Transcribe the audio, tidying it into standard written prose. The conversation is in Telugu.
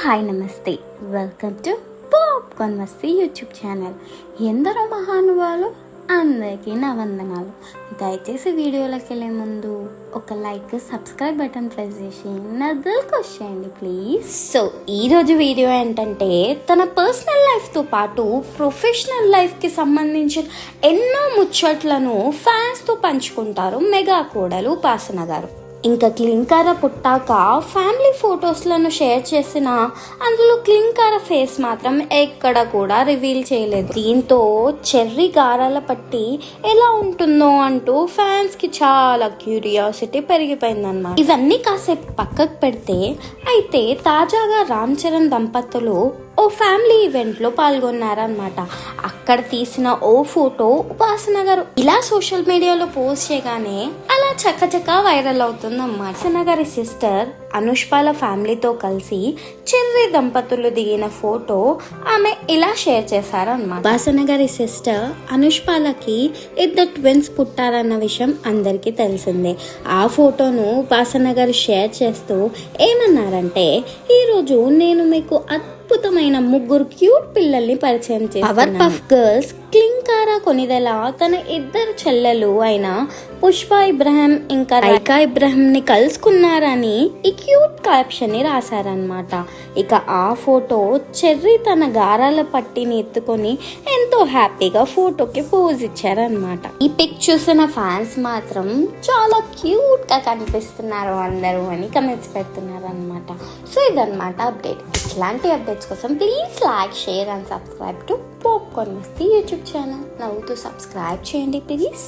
హాయ్ నమస్తే, welcome to popcorn Masti YouTube channel. ఎందరో మహానుభావులు, అందరికీ నా వందనాలు. దయచేసి వీడియోలోకి వెళ్ళే ముందు ఒక లైక్, సబ్స్క్రైబ్ బటన్ ప్రెస్ చేసి నా దిల్కి వచ్చేయండి ప్లీజ్. సో ఈరోజు వీడియో ఏంటంటే, తన పర్సనల్ లైఫ్తో పాటు ప్రొఫెషనల్ లైఫ్కి సంబంధించిన ఎన్నో ముచ్చట్లను ఫ్యాన్స్తో పంచుకుంటారు మెగా కోడలు ఉపాసన గారు. ఇంకా క్లింకార పుట్టాక ఫ్యామిలీ ఫొటోస్లను షేర్ చేసిన అందులో క్లింకార ఫేస్ మాత్రం ఎక్కడ కూడా రివీల్ చేయలేదు. దీంతో చెర్రీ గారాల పట్టి ఎలా ఉంటుందో అంటూ ఫ్యాన్స్ కి చాలా క్యూరియాసిటీ పెరిగిపోయిందన్నమాట. ఇవన్నీ కాసేపు పక్కకు పెడితే, అయితే తాజాగా రామ్ చరణ్ దంపతులు ఓ ఫ్యామిలీ ఈవెంట్ లో పాల్గొన్నారనమాట. అక్కడ తీసిన ఓ ఫోటో ఉపాసన గారు ఇలా సోషల్ మీడియాలో పోస్ట్ చేయగానే అలా చక్కచక్క వైరల్ అవుతుందన్నమాట. ఉపాసన గారి సిస్టర్ అనుష్పాల ఫ్యామిలీతో కలిసి చెర్రీ దంపతులు దిగిన ఫోటో ఆమె ఇలా షేర్ చేశారన్నమాట. ఉపాసన గారి సిస్టర్ అనుష్పాలకి ఇద్దరు ట్విన్స్ పుట్టారన్న విషయం అందరికీ తెలిసిందే. ఆ ఫోటోను ఉపాసన గారు షేర్ చేస్తూ ఏమన్నారంటే, ఈరోజు నేను మీకు అద్భుతమైన ముగ్గురు క్యూట్ పిల్లల్ని పరిచయం చేస్తాను. పవర్ పఫ్ గర్ల్స్ క్లింకార కొనిదెల తన ఇద్దరు చెల్లెలు అయిన పుష్ప ఇబ్రహీం ఇంకా రైకా ఇబ్రహీం ని కలుసుకున్నారని ఈ క్యూట్ క్యాప్షన్ ని రాశారనమాట. ఇక ఆ ఫోటో చెర్రీ తన గారాల పట్టిని ఎత్తుకొని ఎంతో హ్యాపీగా ఫోటోకి పోజ్ ఇచ్చారనమాట. ఈ పిక్ చూసిన ఫ్యాన్స్ మాత్రం చాలా క్యూట్ గా కనిపిస్తున్నారు అందరూ అని కమెంట్స్ పెడుతున్నారు అనమాట. సో ఇదన్నమాట అప్డేట్. ఇట్లాంటి అప్డేట్స్ కోసం please like, share and subscribe to popcorn Masti YouTube channel. నవ్వుతూ సబ్స్క్రైబ్ చేయండి ప్లీజ్.